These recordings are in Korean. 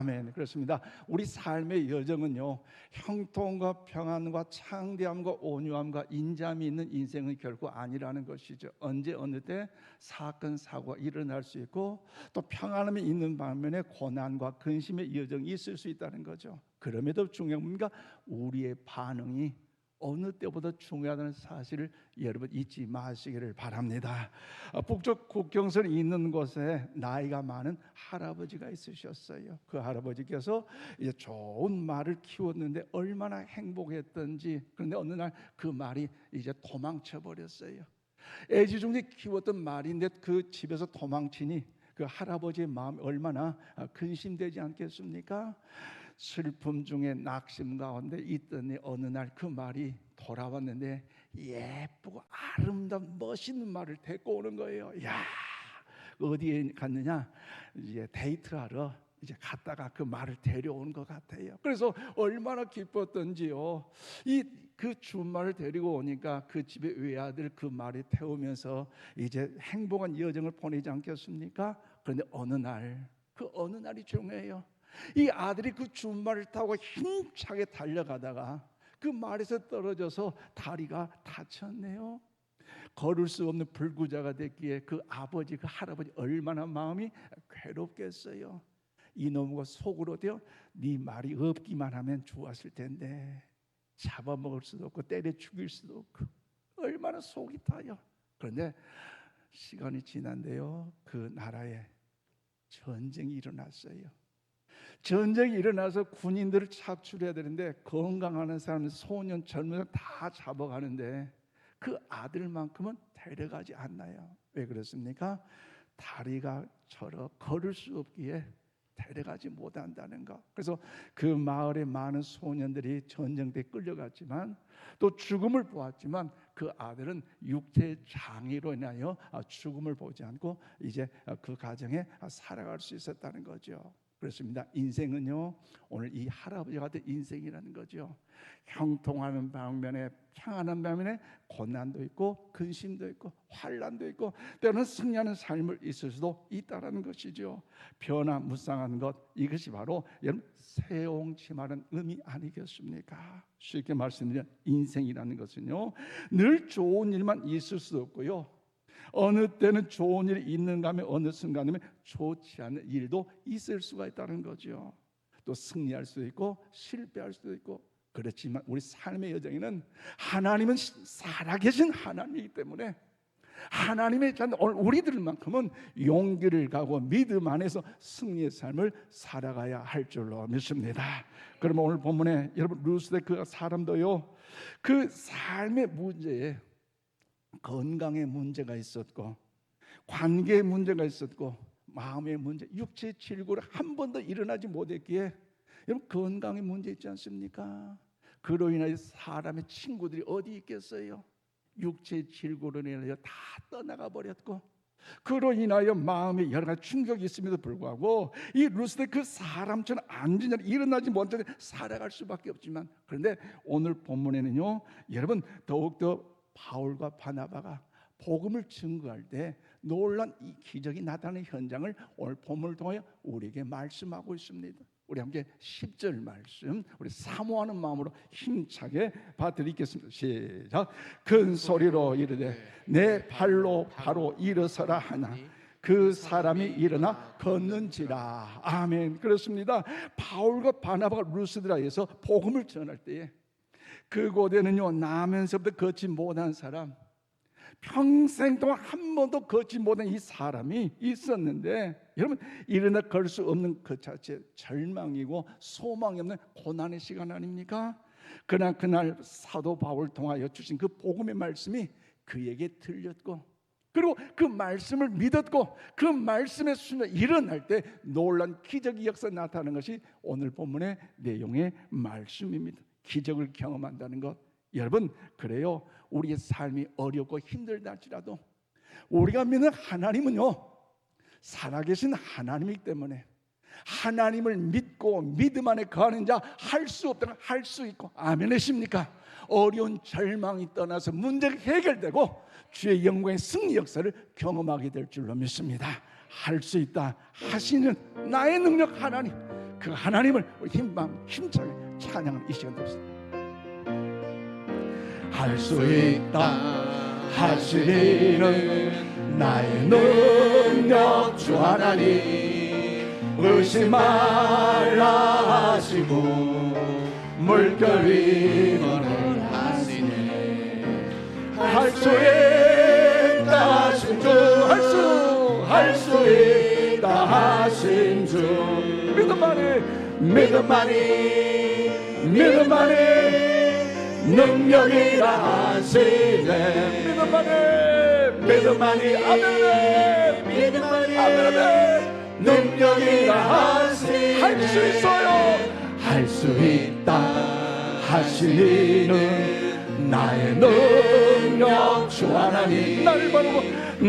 아멘. 그렇습니다. 우리 삶의 여정은요, 형통과 평안과 창대함과 온유함과 인자함이 있는 인생은 결코 아니라는 것이죠. 언제 어느 때 사건 사고가 일어날 수 있고 또 평안함이 있는 반면에 고난과 근심의 여정이 있을 수 있다는 거죠. 그럼에도 중요한 겁니까? 우리의 반응이 어느 때보다 중요하다는 사실을 여러분 잊지 마시기를 바랍니다. 북쪽 국경선이 있는 곳에 나이가 많은 할아버지가 있으셨어요. 그 할아버지께서 이제 좋은 말을 키웠는데 얼마나 행복했던지. 그런데 어느 날 그 말이 이제 도망쳐 버렸어요. 애지중지 키웠던 말인데 그 집에서 도망치니 그 할아버지의 마음이 얼마나 근심되지 않겠습니까? 슬픔 중에 낙심 가운데 있더니 어느 날 그 말이 돌아왔는데 예쁘고 아름다운 멋있는 말을 데리고 오는 거예요. 야, 어디에 갔느냐? 이제 데이트를 하러 이제 갔다가 그 말을 데려온 것 같아요. 그래서 얼마나 기뻤던지요. 그 주말을 데리고 오니까 그 집의 외아들 그 말에 태우면서 이제 행복한 여정을 보내지 않겠습니까? 그런데 그 어느 날이 중요해요. 이 아들이 그 준말을 타고 힘차게 달려가다가 그 말에서 떨어져서 다리가 다쳤네요. 걸을 수 없는 불구자가 됐기에 그 아버지, 그 할아버지 얼마나 마음이 괴롭겠어요. 이놈과 속으로 되어 네 말이 없기만 하면 좋았을 텐데 잡아먹을 수도 없고 때려 죽일 수도 없고 얼마나 속이 타요. 그런데 시간이 지난데요, 그 나라에 전쟁이 일어났어요. 전쟁이 일어나서 군인들을 착출해야 되는데 건강한 사람, 소년, 젊은 사람 다 잡아가는데 그 아들만큼은 데려가지 않나요? 왜 그렇습니까? 다리가 절어 걸을 수 없기에 데려가지 못한다는 것. 그래서 그 마을의 많은 소년들이 전쟁 때 끌려갔지만 또 죽음을 보았지만 그 아들은 육체 장애로 인하여 죽음을 보지 않고 이제 그 가정에 살아갈 수 있었다는 거죠. 그렇습니다. 인생은요, 오늘 이 할아버지 같은 인생이라는 거죠. 형통하는 방면에, 평안한 방면에 고난도 있고 근심도 있고 환난도 있고 때로는 승리하는 삶을 있을 수도 있다는 것이죠. 변화무쌍한 것, 이것이 바로 여러분 세옹지마는 의미 아니겠습니까? 쉽게 말씀드리면 인생이라는 것은요, 늘 좋은 일만 있을 수도 없고요, 어느 때는 좋은 일이 있는가 하면 어느 순간에 좋지 않은 일도 있을 수가 있다는 거죠. 또 승리할 수도 있고 실패할 수도 있고. 그렇지만 우리 삶의 여정에는 하나님은 살아계신 하나님이기 때문에 하나님의 자녀 우리들만큼은 용기를 가고 믿음 안에서 승리의 삶을 살아가야 할 줄로 믿습니다. 그러면 오늘 본문에 여러분 루스의 그 사람도요, 그 삶의 문제에 건강의 문제가 있었고 관계의 문제가 있었고 마음의 문제, 육체의 질고를 한 번도 일어나지 못했기에 여러분 건강의 문제 있지 않습니까? 그로 인하여 사람의 친구들이 어디 있겠어요? 육체의 질고로 인하여 다 떠나가 버렸고 그로 인하여 마음에 여러 가지 충격이 있음에도 불구하고 이 루스의 그 사람처럼 안전하게 일어나지 못해 살아갈 수밖에 없지만, 그런데 오늘 본문에는요, 여러분 더욱더 바울과 바나바가 복음을 증거할 때 놀란 이 기적이 나타나는 현장을 오늘 본문을 통하여 우리에게 말씀하고 있습니다. 우리 함께 10절 말씀 우리 사모하는 마음으로 힘차게 받들이겠습니다. 시작. 큰 소리로 이르되 내 발로 바로 일어서라 하나 그 사람이 일어나 걷는지라. 아멘. 그렇습니다. 바울과 바나바가 루스드라에서 복음을 전할 때에 그곳에는요, 나면서부터 걷지 못한 사람, 평생 동안 한 번도 걷지 못한 이 사람이 있었는데, 여러분 일어나 걸 수 없는 그 자체 절망이고 소망이 없는 고난의 시간 아닙니까? 그러나 그날 사도 바울을 통하여 주신 그 복음의 말씀이 그에게 들렸고, 그리고 그 말씀을 믿었고 그 말씀의 순간 일어날 때 놀란 기적의 역사 나타나는 것이 오늘 본문의 내용의 말씀입니다. 기적을 경험한다는 것, 여러분 그래요, 우리의 삶이 어렵고 힘들다 할지라도 우리가 믿는 하나님은요 살아계신 하나님이기 때문에 하나님을 믿고 믿음 안에 거하는 자 할 수 없다면 할 수 있고, 아멘이십니까? 어려운 절망이 떠나서 문제가 해결되고 주의 영광의 승리 역사를 경험하게 될 줄로 믿습니다. 할 수 있다 하시는 나의 능력 하나님, 그 하나님을 힘차게 찬양하는 이 시간 되었습니다. 할 수 있다 하시는 나의 능력 주 하나님, 의심 말라 하시고 물결 위로를 하시네. 할 수 있다 하신 주, 할 수 있다 하신 주, 믿음만이 능력이라 하시네. 믿음만이 능력이라 하시네. 할 수 있어요. 할 수 있다 하시는 나의 능력 주 하나님,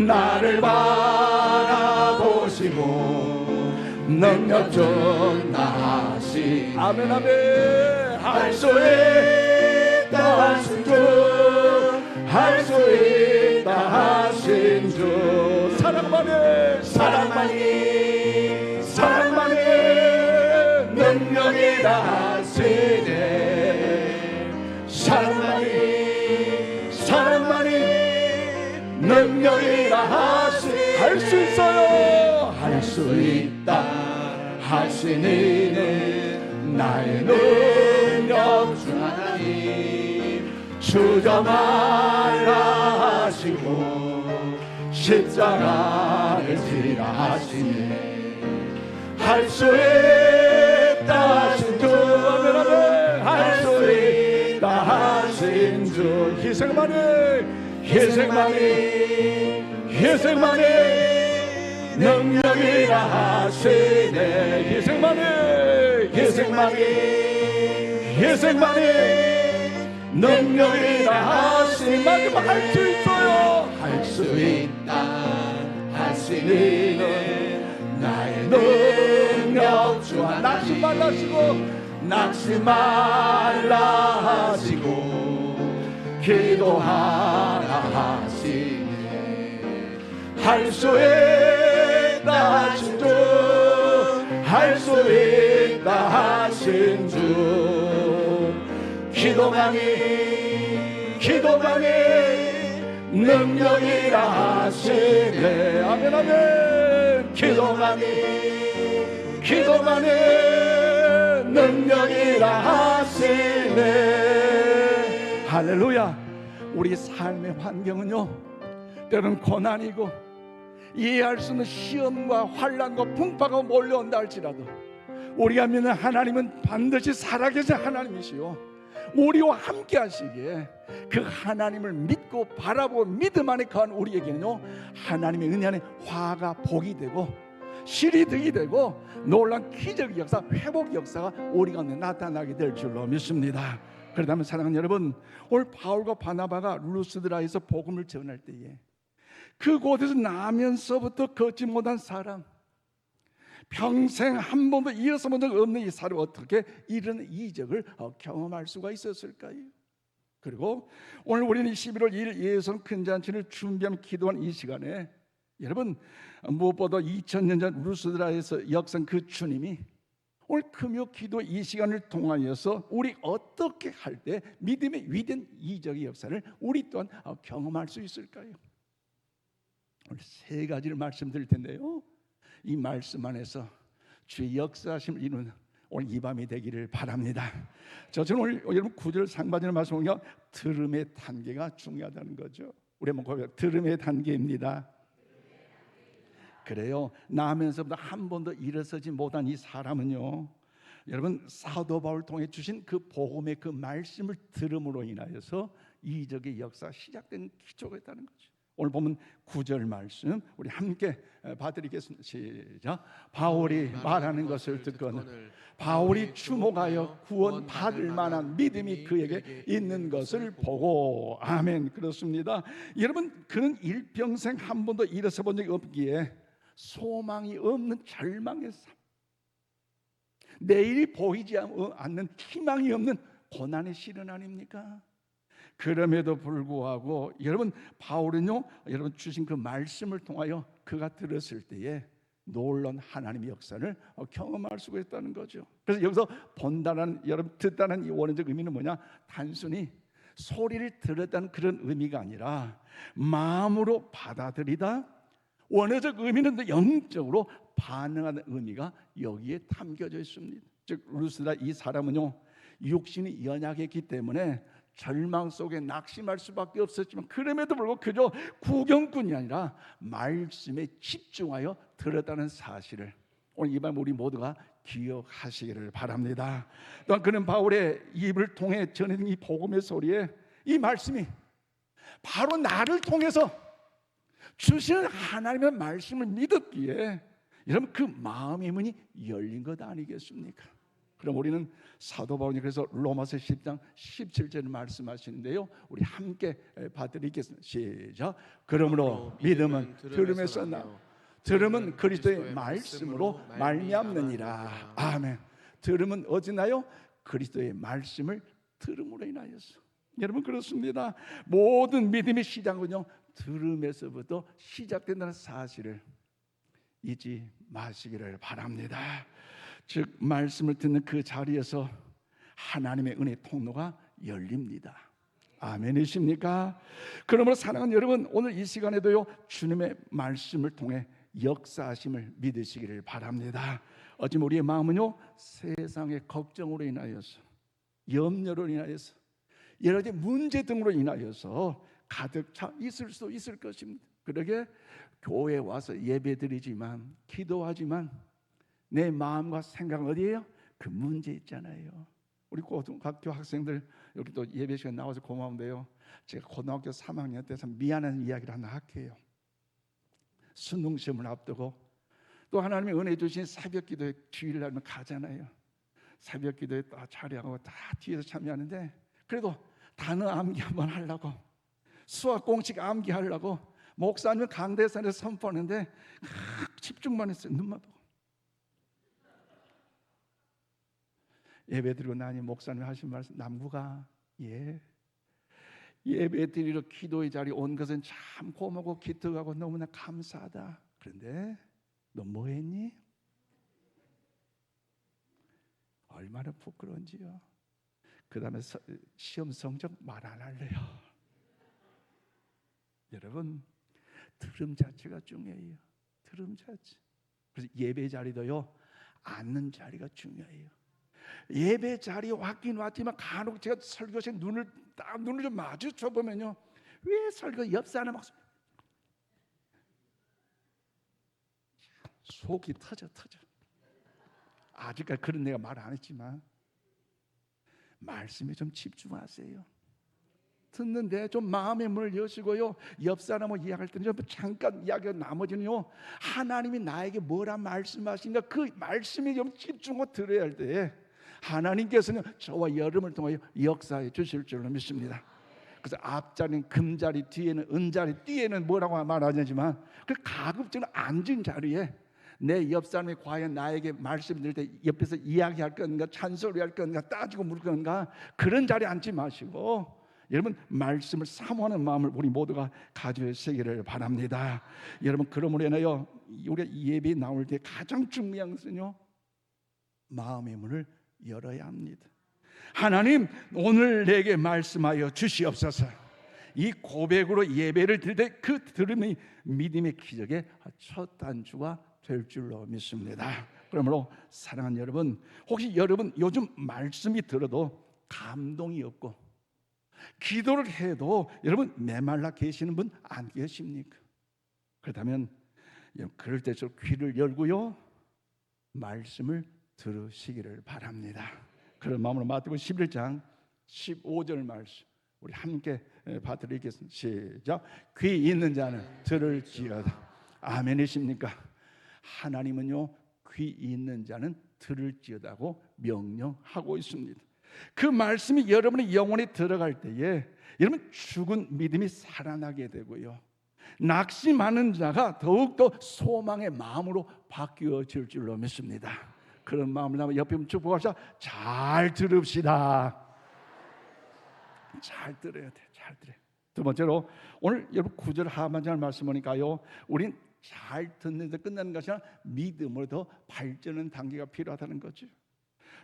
나를 바라보시고 능력 좀 나시. 아멘 아멘. 할 수 있다 하신 주, 할 수 있다 하신 주, 사랑만이 능력이라 하시네. 사랑만이 능력이라 하시네. 할 수 있어요. 할 수 있다 하시는 나의 능력 주 하나님, 주저 말라 하시고 십자가를 지라 하시네. 할 수 있다 하신 주, 할 수 있다 하신 주, 희생만이 능력이라 하시네. 희생만이 능력이라 하시네. 마지막 할 수 있어요. 할 수 있다 하시는 나의 능력 주 하나님, 낙심 말라 하시고 기도하라 하시네. 할 수 있다 하신 주, 할 수 있다 하신 주, 기도만이 능력이라 하시네. 아멘 아멘. 기도만이 능력이라 하시네. 할렐루야. 우리 삶의 환경은요, 때로는 고난이고 이해할 수 없는 시험과 환난과 풍파가 몰려온다 할지라도 우리가 믿는 하나님은 반드시 살아계신 하나님이시요, 우리와 함께 하시기에 그 하나님을 믿고 바라보고 믿음 안에 거한 우리에게는요, 하나님의 은혜 안에 화가 복이 되고 실이 득이 되고 놀라운 기적의 역사, 회복 역사가 우리 가운데 나타나게 될 줄로 믿습니다. 그렇다면 사랑하는 여러분, 오늘 바울과 바나바가 루스드라에서 복음을 전할 때에 그곳에서 나면서부터 걷지 못한 사람, 평생 한 번도 이어서 본 적 없는 이 사람이 어떻게 이런 이적을 경험할 수가 있었을까요? 그리고 오늘 우리는 11월 2일 예성 큰 잔치를 준비하며 기도한 이 시간에 여러분, 무엇보다 2000년 전 루스드라에서 역사한 그 주님이 오늘 금요 기도 이 시간을 통하여서 우리 어떻게 할 때 믿음의 위대한 이적의 역사를 우리 또한 경험할 수 있을까요? 오늘 세 가지를 말씀드릴 텐데요, 이 말씀 안에서 주의 역사하심을 이루는 오늘 이 밤이 되기를 바랍니다. 저는 오늘 여러분 9절 상반절 말씀 보니까 들음의 단계가 중요하다는 거죠. 우리 한번 고백합니다. 들음의 단계입니다. 그래요. 나면서부터 한 번도 일어서지 못한 이 사람은요, 여러분 사도 바울을 통해 주신 그 복음의 그 말씀을 들음으로 인하여서 이적의 역사 시작된 기초가 있다는 거죠. 오늘 보면 9절 말씀 우리 함께 봐드리겠습니다. 시작. 바울이 말하는 것을 듣고는 바울이 주목하여 구원 받을 만한 믿음이 그에게 있는 것을 보고. 아멘. 그렇습니다. 여러분, 그는 일평생 한 번도 일어서 본 적이 없기에 소망이 없는 절망의 삶, 내일이 보이지 않는 희망이 없는 고난의 시련 아닙니까? 그럼에도 불구하고 여러분, 바울은요, 여러분 주신 그 말씀을 통하여 그가 들었을 때에 놀라운 하나님의 역사를 경험할 수가 있다는 거죠. 그래서 여기서 본다는, 여러분 듣다는 이 원어적 의미는 뭐냐? 단순히 소리를 들었다는 그런 의미가 아니라 마음으로 받아들이다. 원어적 의미는 영적으로 반응하는 의미가 여기에 담겨져 있습니다. 즉 루스다 이 사람은요, 육신이 연약했기 때문에 절망 속에 낙심할 수밖에 없었지만 그럼에도 불구하고 그저 구경꾼이 아니라 말씀에 집중하여 들었다는 사실을 오늘 이 밤 우리 모두가 기억하시기를 바랍니다. 또한 그는 바울의 입을 통해 전해진 이 복음의 소리에 이 말씀이 바로 나를 통해서 주시는 하나님의 말씀을 믿었기에 여러분 그 마음의 문이 열린 것 아니겠습니까? 그럼 우리는 사도 바울이 그래서 로마서 10장 17절을 말씀하시는데요, 우리 함께 받드리겠습니다. 시작. 그러므로 믿음은 들음에서 나고 들음은 그리스도의 말씀으로 말미암느니라. 아멘. 들음은 어디나요? 그리스도의 말씀을 들음으로 인하여서. 여러분 그렇습니다. 모든 믿음의 시작은요 들음에서부터 시작된다는 사실을 잊지 마시기를 바랍니다. 즉 말씀을 듣는 그 자리에서 하나님의 은혜 통로가 열립니다. 아멘이십니까? 그러므로 사랑하는 여러분, 오늘 이 시간에도요 주님의 말씀을 통해 역사하심을 믿으시기를 바랍니다. 어찌 우리의 마음은요 세상의 걱정으로 인하여서, 염려로 인하여서, 여러 가지 문제 등으로 인하여서 가득 차 있을 수도 있을 것입니다. 그러게 교회에 와서 예배드리지만 기도하지만 내 마음과 생각은 어디에요? 그 문제 있잖아요. 우리 고등학교 학생들 여기 또 예배 시간 나와서 고마운데요, 제가 고등학교 3학년 때 참 미안한 이야기를 하나 할게요. 수능 시험을 앞두고 또 하나님의 은혜 주신 새벽 기도에 주일날면 가잖아요. 새벽 기도에 다 차려하고 다 뒤에서 참여하는데 그래도 단어 암기 한번 하려고, 수학 공식 암기하려고 목사님 강대산에서 선포하는데 집중만 했어요. 눈만 보고. 예배 드리고 나니 목사님 하신 말씀, 남구가 예배 드리러 기도의 자리에 온 것은 참 고마고 기특하고 너무나 감사하다. 그런데 너 뭐 했니? 얼마나 부끄러운지요. 그 다음에 시험 성적 말 안 할래요. 여러분 들음 자체가 중요해요. 들음 자체. 그래서 예배 자리도요 앉는 자리가 중요해요. 예배 자리에 왔긴 왔지만 간혹 제가 설교실 눈을 좀 마주쳐 보면요, 왜 설교 옆 사람 막 속이 터져. 아직까지 그런 내가 말 안 했지만 말씀에 좀 집중하세요. 듣는데 좀 마음의 문을 여시고요, 옆 사람하고 이야기할 때는 좀 잠깐 이야기하고 나머지는요 하나님이 나에게 뭐라 말씀하신가 그 말씀에 좀 집중하고 들어야 할 때에 하나님께서는 저와 여러분을 통하여 역사해 주실 줄로 믿습니다. 그래서 앞자리는 금자리, 뒤에는 은자리, 뒤에는 뭐라고 말하지만 그 가급적으로 앉은 자리에 내 옆 사람이 과연 나에게 말씀 드릴 때 옆에서 이야기할 건가 찬소리할 건가 따지고 물 건가 그런 자리에 앉지 마시고 여러분 말씀을 사모하는 마음을 우리 모두가 가지시기를 바랍니다. 여러분 그러므로 인하여 우리가 예배에 나올 때 가장 중요한 것은요 마음의 문을 열어야 합니다. 하나님 오늘 내게 말씀하여 주시옵소서. 이 고백으로 예배를 드릴 때 그 들음이 믿음의 기적의 첫 단추가 될 줄로 믿습니다. 그러므로 사랑하는 여러분, 혹시 여러분 요즘 말씀이 들어도 감동이 없고 기도를 해도 여러분 메말라 계시는 분 안 계십니까? 그렇다면 그럴 때일수록 귀를 열고요 말씀을 들으시기를 바랍니다. 그런 마음으로 마태복음 11장 15절 말씀 우리 함께 받드리겠습니다. 시작. 귀 있는 자는 들을지어다. 아멘이십니까? 하나님은요 귀 있는 자는 들을지어다고 명령하고 있습니다. 그 말씀이 여러분의 영혼에 들어갈 때에 여러분 죽은 믿음이 살아나게 되고요 낙심하는 자가 더욱더 소망의 마음으로 바뀌어질 줄로 믿습니다. 그런 마음을 담아 옆에 축복합시다. 잘 들읍시다. 잘 들어야 돼. 잘 들어요. 두 번째로 오늘 여러분 9절 하반절 말씀 보니까요 우린 잘 듣는 데 끝나는 것이 아니라 믿음으로 더 발전하는 단계가 필요하다는 거죠.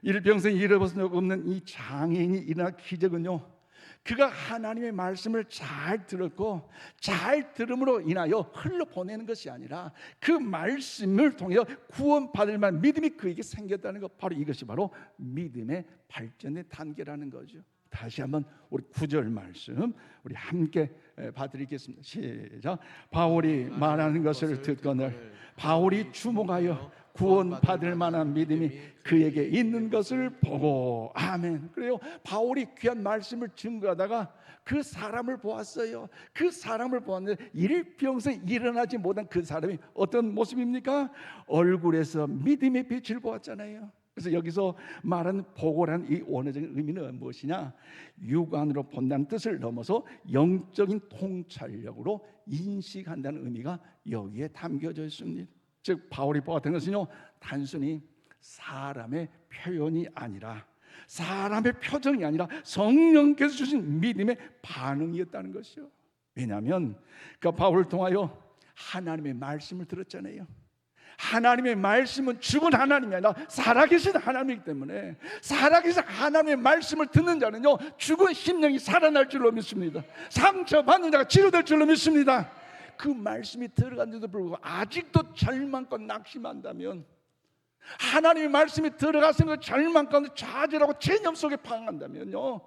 일평생 잃어볼 수 없는 이 장애인이 일어난 기적은요, 그가 하나님의 말씀을 잘 들었고 잘 들음으로 인하여 흘러보내는 것이 아니라 그 말씀을 통해 구원받을 만한 믿음이 그에게 생겼다는 것, 바로 이것이 바로 믿음의 발전의 단계라는 거죠. 다시 한번 우리 9절 말씀 우리 함께 봐드리겠습니다. 시작. 바울이 말하는 것을 듣거늘 바울이 주목하여 구원받을 만한 믿음이 그에게 있는 것을 보고. 아멘. 그래요. 바울이 귀한 말씀을 증거하다가 그 사람을 보았어요. 그 사람을 보았는데 일평생 일어나지 못한 그 사람이 어떤 모습입니까? 얼굴에서 믿음의 빛을 보았잖아요. 그래서 여기서 말하는 보고라는 이 원어적인 의미는 무엇이냐? 육안으로 본다는 뜻을 넘어서 영적인 통찰력으로 인식한다는 의미가 여기에 담겨져 있습니다. 즉 바울이 보았던 것은요, 단순히 사람의 표현이 아니라, 사람의 표정이 아니라 성령께서 주신 믿음의 반응이었다는 것이요. 왜냐하면 그 바울을 통하여 하나님의 말씀을 들었잖아요. 하나님의 말씀은 죽은 하나님이 아니라 살아계신 하나님이기 때문에 살아계신 하나님의 말씀을 듣는 자는요, 죽은 심령이 살아날 줄로 믿습니다. 상처받는 자가 치료될 줄로 믿습니다. 그 말씀이 들어간데도 불구하고 아직도 절망과 낙심한다면, 하나님의 말씀이 들어가서 절망 가운데 좌절하고 체념 속에 방황한다면요,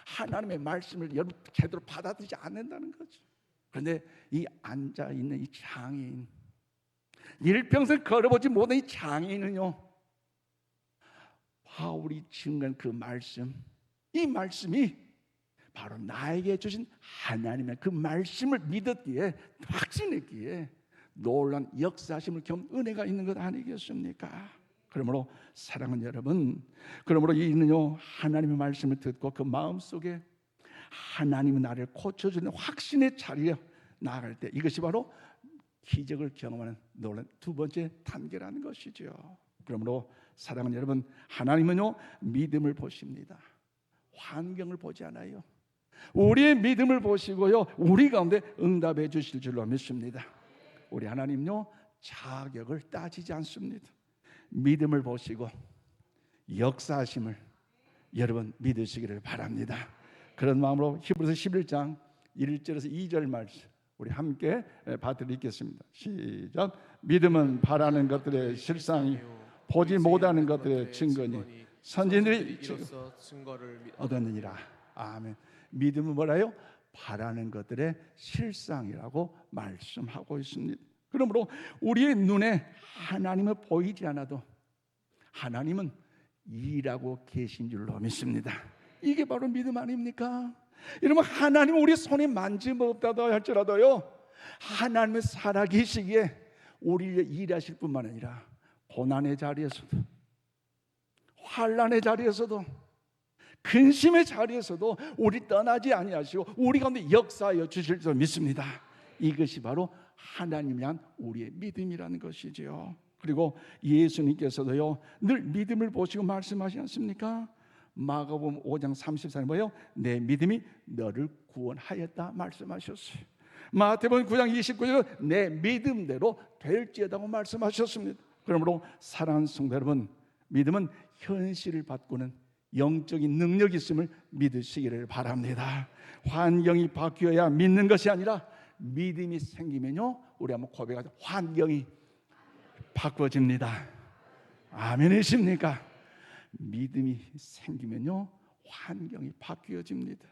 하나님의 말씀을 여러분 제대로 받아들이지 않는다는 거죠. 그런데 이 앉아있는 이 장애인, 일평생 걸어보지 못한 이 장애인은요, 바울이 증거한 그 말씀, 이 말씀이 바로 나에게 주신 하나님의 그 말씀을 믿었기에, 확신했기에 놀라운 역사심을 겸 은혜가 있는 것 아니겠습니까? 그러므로 사랑하는 여러분, 그러므로 이는요, 하나님의 말씀을 듣고 그 마음속에 하나님은 나를 고쳐주는 확신의 자리에 나아갈 때, 이것이 바로 기적을 경험하는 놀라운 두 번째 단계라는 것이죠. 그러므로 사랑하는 여러분, 하나님은요, 믿음을 보십니다. 환경을 보지 않아요. 우리의 믿음을 보시고요, 우리 가운데 응답해 주실 줄로 믿습니다. 우리 하나님요, 자격을 따지지 않습니다. 믿음을 보시고 역사하심을 여러분 믿으시기를 바랍니다. 그런 마음으로 히브리서 11장 1절에서 2절 말씀 우리 함께 봐드리겠습니다. 시작. 믿음은 바라는 것들의 실상이, 보지 못하는 것들의 증거니 선진들이 증거를 얻었느니라. 아멘. 믿음은 뭐라요? 바라는 것들의 실상이라고 말씀하고 있습니다. 그러므로 우리의 눈에 하나님은 보이지 않아도 하나님은 일하고 계신 줄로 믿습니다. 이게 바로 믿음 아닙니까? 여러분, 하나님은 우리 손에 만짐 없다도 할지라도요, 하나님은 살아계시기에 우리를 일하실 뿐만 아니라 고난의 자리에서도, 환난의 자리에서도, 근심의 자리에서도 우리 떠나지 아니하시고 우리 가운데 역사하여 주실 줄 믿습니다. 이것이 바로 하나님을 향한 우리의 믿음이라는 것이지요. 그리고 예수님께서도요, 늘 믿음을 보시고 말씀하시지 않습니까? 마가복음 5장 34절에 뭐예요? 내 믿음이 너를 구원하였다 말씀하셨어요. 마태복음 9장 29절에 내 믿음대로 될지어다고 말씀하셨습니다. 그러므로 사랑하는 성도 여러분, 믿음은 현실을 바꾸는 영적인 능력이 있음을 믿으시기를 바랍니다. 환경이 바뀌어야 믿는 것이 아니라 믿음이 생기면요, 우리 한번 고백하자. 환경이 바꿔집니다. 아멘이십니까? 믿음이 생기면요, 환경이 바뀌어집니다.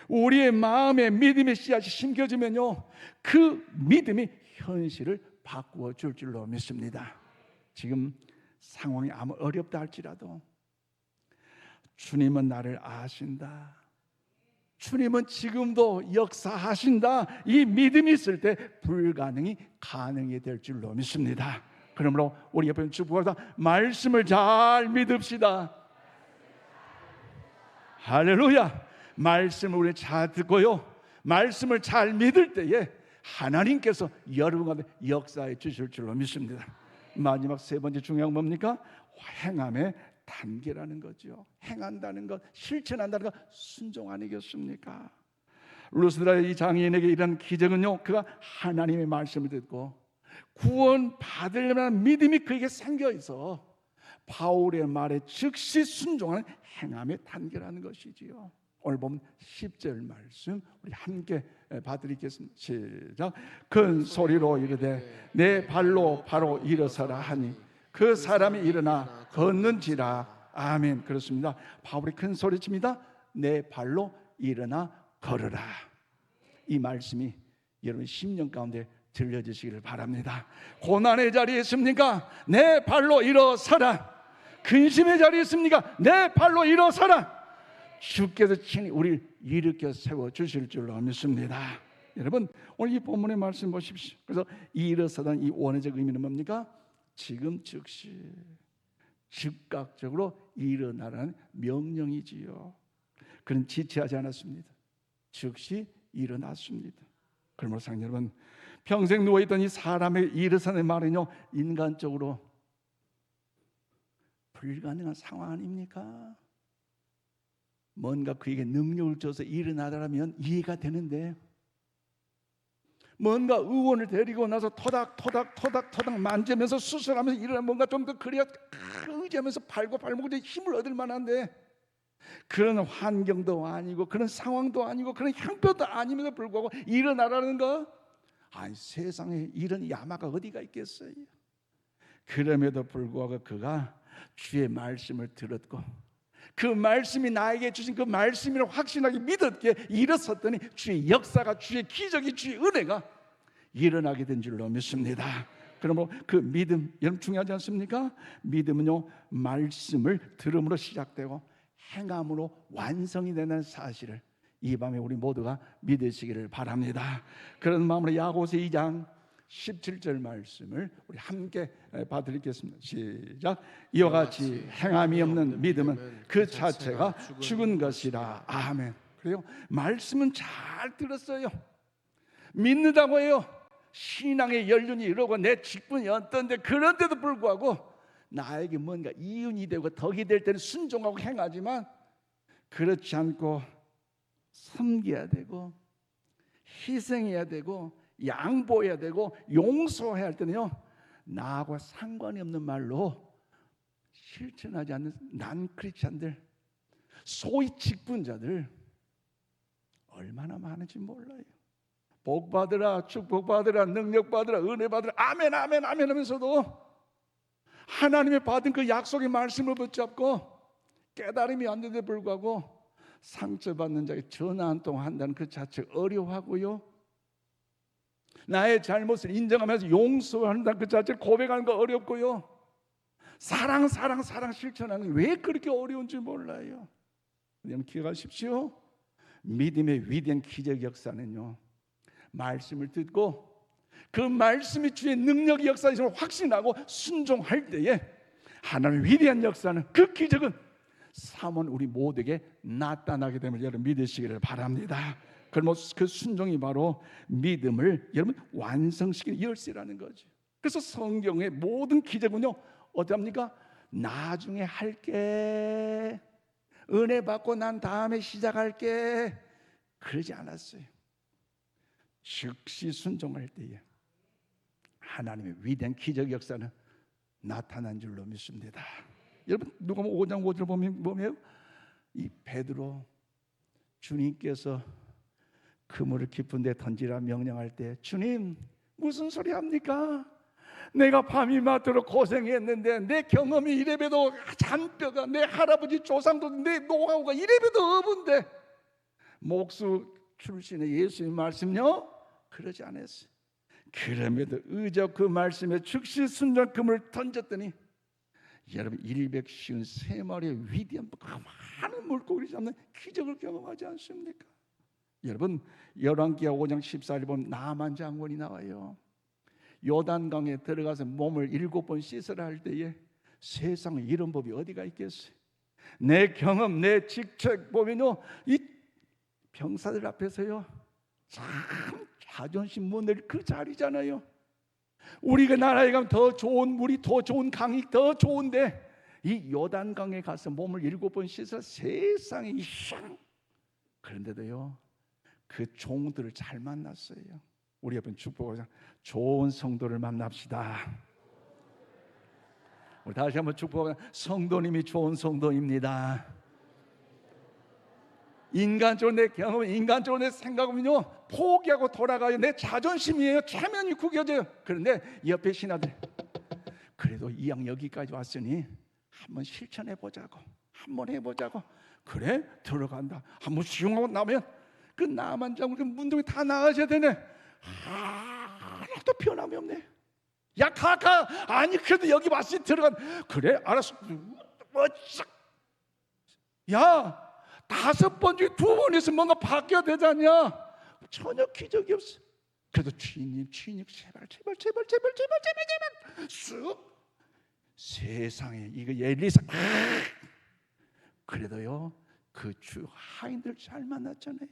우리의 마음에 믿음의 씨앗이 심겨지면요, 그 믿음이 현실을 바꾸어 줄 줄로 믿습니다. 지금 상황이 아무 어렵다 할지라도 주님은 나를 아신다, 주님은 지금도 역사하신다, 이 믿음이 있을 때 불가능이 가능이 될 줄로 믿습니다. 그러므로 우리 옆에 축복합니다. 말씀을 잘 믿읍시다. 할렐루야. 말씀을 우리 잘 듣고요, 말씀을 잘 믿을 때에 하나님께서 여러분 가운데 역사해 주실 줄로 믿습니다. 마지막 세 번째 중요한 뭡니까? 행함의 단계라는 거죠. 행한다는 것, 실천한다는 것, 순종 아니겠습니까? 루스드라의 이 장애인에게 이런 기적은요, 그가 하나님의 말씀을 듣고 구원 받으려면 믿음이 그에게 생겨 있어 바울의 말에 즉시 순종하는 행함의 단계라는 것이지요. 오늘 보면 10절 말씀 우리 함께 봐드리겠습니다. 시작. 큰 소리로 이르되 내 발로 바로 일어서라 하니 그 사람이 일어나 걷는지라. 아멘. 그렇습니다. 바울이 큰 소리칩니다. 내 발로 일어나 걸으라. 이 말씀이 여러분 심령 가운데 들려주시기를 바랍니다. 고난의 자리에 있습니까? 내 발로 일어서라. 근심의 자리에 있습니까? 내 발로 일어서라. 주께서 친히 우리를 일으켜 세워주실 줄로 믿습니다. 여러분 오늘 이 본문의 말씀 보십시오. 그래서 일어서다는 이 원어적 의미는 뭡니까? 지금 즉시 즉각적으로 일어나라는 명령이지요. 그는 지체하지 않았습니다. 즉시 일어났습니다. 그러므로 여러분 평생 누워있던 이 사람의 일어서는 말은요 인간적으로 불가능한 상황 아닙니까? 뭔가 그에게 능력을 줘서 일어나라면 이해가 되는데 뭔가 의원을 데리고 나서 토닥토닥 만지면서 수술하면서 일어나면 뭔가 좀 더 그래야 의지하면서 발목에 힘을 얻을 만한데 그런 환경도 아니고 그런 상황도 아니고 그런 형편도 아님에도 불구하고 일어나라는 거, 아니 세상에 이런 야마가 어디가 있겠어요. 그럼에도 불구하고 그가 주의 말씀을 들었고 그 말씀이 나에게 주신 그 말씀이라 확신하게 믿었기에 일어섰더니 주의 역사가, 주의 기적이, 주의 은혜가 일어나게 된 줄로 믿습니다. 그러므로 그 믿음, 여러분 중요하지 않습니까? 믿음은요 말씀을 들음으로 시작되고 행함으로 완성이 되는 사실을 이 밤에 우리 모두가 믿으시기를 바랍니다. 그런 마음으로 야고보서 2장 17절 말씀을 우리 함께 봐드리겠습니다. 시작. 이와 같이 행함이 없는 믿음은 그 자체가 죽은 것이라. 아멘. 그래요. 말씀은 잘 들었어요. 믿는다고 해요. 신앙의 연륜이 이러고 내 직분이 어떤데 그런데도 불구하고 나에게 뭔가 이윤이 되고 덕이 될 때는 순종하고 행하지만 그렇지 않고 섬겨야 되고 희생해야 되고 양보해야 되고 용서해야 할 때는요 나하고 상관이 없는 말로 실천하지 않는 난 크리스찬들, 소위 직분자들 얼마나 많은지 몰라요. 복 받으라, 축복 받으라, 능력 받으라, 은혜 받으라, 아멘 아멘 아멘 하면서도 하나님의 받은 그 약속의 말씀을 붙잡고 깨달음이 안 되는데 불구하고 상처받는 자에게 전화 한 통 한다는 그 자체가 어려워하고요, 나의 잘못을 인정하면서 용서한다는 그 자체를 고백하는 거 어렵고요, 사랑 실천하는 게 왜 그렇게 어려운지 몰라요. 여러분 기억하십시오. 믿음의 위대한 기적 역사는요 말씀을 듣고 그 말씀이 주의 능력의 역사이심을 확신하고 순종할 때에 하나님의 위대한 역사는, 그 기적은 삼원 우리 모두에게 나타나게 됨을 여러분 믿으시기를 바랍니다. 그러면 그 순종이 바로 믿음을 여러분 완성시키는 열쇠라는 거죠. 그래서 성경의 모든 기적은요 어떻습니까? 나중에 할게, 은혜 받고 난 다음에 시작할게, 그러지 않았어요. 즉시 순종할 때에 하나님의 위대한 기적 역사는 나타난 줄로 믿습니다. 여러분 누가복음 5장 5절 보면 이 베드로, 주님께서 그물을 깊은 데 던지라 명령할 때 주님 무슨 소리 합니까? 내가 밤이 맞도록 고생했는데 내 경험이 이래봬도 잔뼈가, 내 할아버지 조상도 내 노하우가 이래봬도 없는데 목수 출신의 예수의 말씀요 그러지 않았어요. 그럼에도 의적 그 말씀에 즉시 순종 그물을 던졌더니 여러분 153마리의 위대한 많은 물고기를 잡는 기적을 경험하지 않습니까? 여러분 열왕기하 5장 14절 보면 나만 장군이 나와요. 요단강에 들어가서 몸을 7번 씻으라 할 때에 세상에 이런 법이 어디가 있겠어요? 내 경험, 내 직책 보면요 이 병사들 앞에서요 참 자존심 못 낼 그 자리잖아요. 우리가 나라에 가면 더 좋은 물이, 더 좋은 강이 더 좋은데 이 요단강에 가서 몸을 7번 씻어 세상에 그런데도요 그 종들을 잘 만났어요. 우리 옆에 축복하자. 좋은 성도를 만납시다. 우리 다시 한번 축복하자. 성도님이 좋은 성도입니다. 인간적으로 내 경험, 인간적으로 내 생각은요 포기하고 돌아가요. 내 자존심이에요. 체면이 구겨져요. 그런데 옆에 신하들, 그래도 이 양 여기까지 왔으니 한번 실천해 보자고, 한번 해보자고. 그래 들어간다. 한번 수용하고 나면 그 나만 잡고 그 문둥이 다 나가셔야 되네. 하나도 변함이 없네. 야 가. 아니 그래도 여기 왔으니 들어간. 그래 알았어. 야 5번 중에 2번에서 뭔가 바뀌어야 되지 않냐? 전혀 기적이 없어. 그래도 주인님 제발 쑥 세상에 이거 엘리사 그래도요 그 주 하인들 잘 만났잖아요.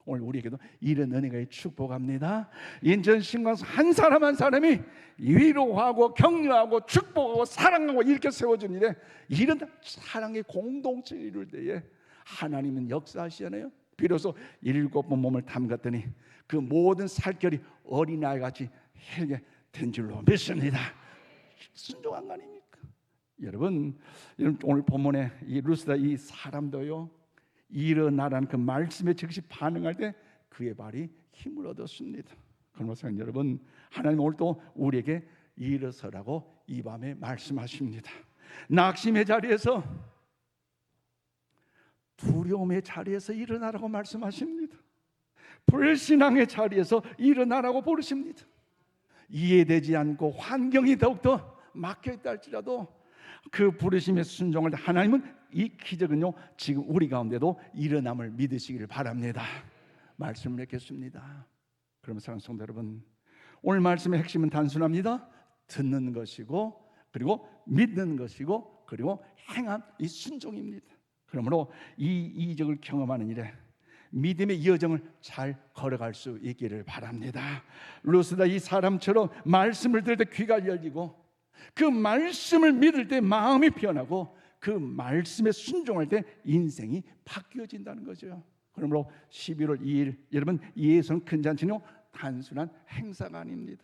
오늘 우리에게도 이런 은혜가 축복합니다. 인천 신광서 한 사람 한 사람이 위로하고 격려하고 축복하고 사랑하고 이렇게 세워준 일에 이런 사랑의 공동체를 이룰 때에 하나님은 역사하시잖아요. 비로소 7번 몸을 담갔더니 그 모든 살결이 어린아이 같이 헬게 된 줄로 믿습니다. 순종한 거 아닙니까? 여러분 오늘 본문에 이 루스다 이 사람도요 일어나라는 그 말씀에 즉시 반응할 때 그의 발이 힘을 얻었습니다. 그러면서 여러분 하나님 오늘 또 우리에게 일어서라고 이 밤에 말씀하십니다. 낙심의 자리에서 두려움의 자리에서 일어나라고 말씀하십니다. 불신앙의 자리에서 일어나라고 부르십니다. 이해되지 않고 환경이 더욱더 막혀있다 할지라도 그 부르심에 순종할 때 하나님은 이 기적은요 지금 우리 가운데도 일어남을 믿으시기를 바랍니다. 말씀을 맺겠습니다. 그러면 사랑하는 성도 여러분, 오늘 말씀의 핵심은 단순합니다. 듣는 것이고 그리고 믿는 것이고 그리고 행한 이 순종입니다. 그러므로 이 이적을 경험하는 일에 믿음의 여정을 잘 걸어갈 수 있기를 바랍니다. 루스다 이 사람처럼 말씀을 들을 때 귀가 열리고 그 말씀을 믿을 때 마음이 변하고 그 말씀에 순종할 때 인생이 바뀌어진다는 거죠. 그러므로 11월 2일 여러분 예수는 큰 잔치는 단순한 행사가 아닙니다.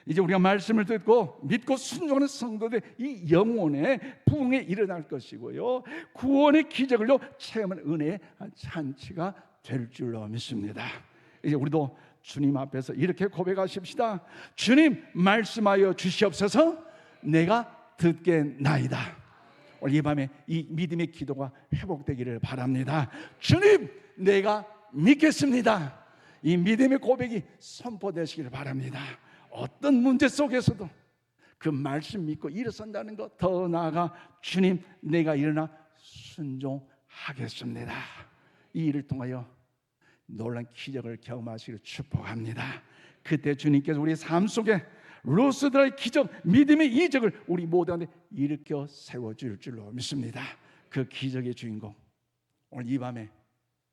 이제 우리가 말씀을 듣고 믿고 순종하는 성도들 이 영혼의 부흥에 일어날 것이고요 구원의 기적을요 체험하는 은혜의 잔치가 될 줄로 믿습니다. 이제 우리도 주님 앞에서 이렇게 고백하십시다. 주님 말씀하여 주시옵소서. 내가 듣겠나이다. 오늘 이 밤에 이 믿음의 기도가 회복되기를 바랍니다. 주님 내가 믿겠습니다. 이 믿음의 고백이 선포되시기를 바랍니다. 어떤 문제 속에서도 그 말씀 믿고 일어선다는 것, 더 나아가 주님 내가 일어나 순종하겠습니다. 이 일을 통하여 놀란 기적을 경험하시기를 축복합니다. 그때 주님께서 우리 삶 속에 루스드라의 기적, 믿음의 이적을 우리 모두한테 일으켜 세워줄 줄로 믿습니다. 그 기적의 주인공 오늘 이 밤에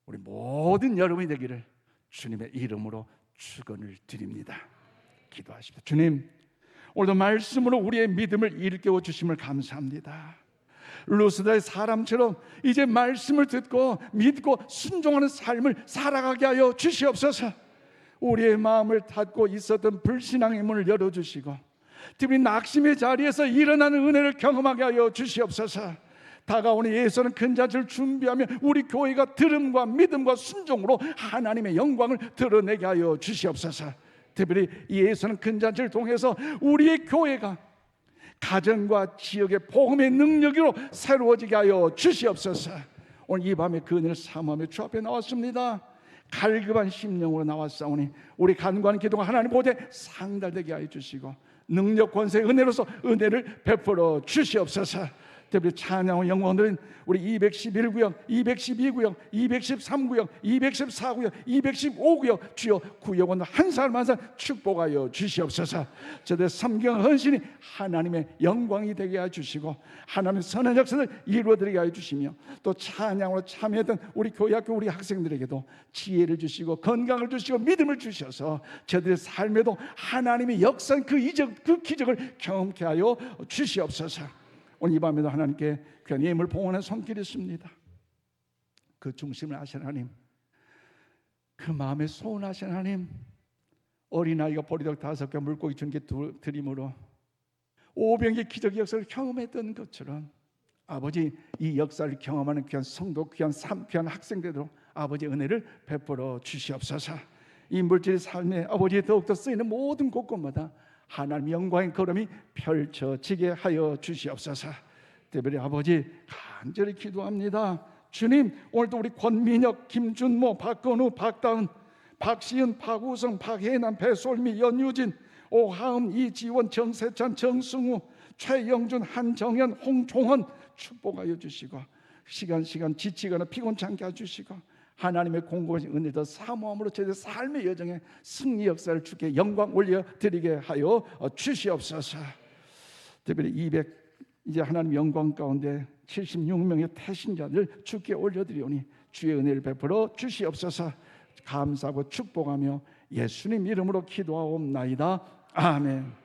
우리 모든 여러분이 되기를 주님의 이름으로 축원을 드립니다. 기도하십시다. 주님 오늘도 말씀으로 우리의 믿음을 일깨워 주심을 감사합니다. 루스다의 사람처럼 이제 말씀을 듣고 믿고 순종하는 삶을 살아가게 하여 주시옵소서. 우리의 마음을 닫고 있었던 불신앙의 문을 열어주시고 특히 낙심의 자리에서 일어나는 은혜를 경험하게 하여 주시옵소서. 다가오는 예수는 큰 잔치를 준비하며 우리 교회가 들음과 믿음과 순종으로 하나님의 영광을 드러내게 하여 주시옵소서. 특별히 예수는 큰 잔치를 통해서 우리의 교회가 가정과 지역의 복음의 능력으로 새로워지게 하여 주시옵소서. 오늘 이 밤에 그 은혜를 사모하며 주 앞에 나왔습니다. 갈급한 심령으로 나왔사오니 우리 간구하는 기도가 하나님 보좌에 상달되게 하여 주시고 능력 권세 은혜로서 은혜를 베풀어 주시옵소서. 특별히 찬양과 영광들은 우리 211구역, 212구역, 213구역, 214구역, 215구역 주여 구역원 한 사람 한 사람 축복하여 주시옵소서. 저들 삼경 헌신이 하나님의 영광이 되게 하여 주시고 하나님의 선한 역사를 이루어드리게 하여 주시며 또 찬양으로 참여했던 우리 교회학교 우리 학생들에게도 지혜를 주시고 건강을 주시고 믿음을 주셔서 저들의 삶에도 하나님의 역사인 그 이적 그 기적을 경험케 하여 주시옵소서. 오늘 이 밤에도 하나님께 귀한 예물 봉헌의 손길이 있습니다. 그 중심을 아시는 하나님, 그 마음에 소원하시는 하나님, 어린아이가 보리떡 5개 물고기 준 게 드림으로 500의 기적 역사를 경험했던 것처럼 아버지 이 역사를 경험하는 귀한 성도, 귀한 학생들도 아버지 은혜를 베풀어 주시옵소서. 이 물질의 삶에 아버지 더욱더 쓰이는 모든 곳곳마다 하나님 영광의 걸음이 펼쳐지게 하여 주시옵소서. 특별히 아버지 간절히 기도합니다. 주님, 오늘도 우리 권민혁, 김준모, 박건우, 박다은, 박시은, 박우성, 박혜남, 배솔미, 연유진, 오하음, 이지원, 정세찬, 정승우, 최영준, 한정현, 홍종헌 축복하여 주시고 시간 지치거나 피곤치 않게 해주시고 하나님의 공고하신 은혜도 사모함으로 저희의 삶의 여정에 승리 역사를 주께 영광 올려드리게 하여 주시옵소서. 특별히 이제 하나님 영광 가운데 76명의 태신자들 주께 올려드리오니 주의 은혜를 베풀어 주시옵소서. 감사하고 축복하며 예수님 이름으로 기도하옵나이다. 아멘.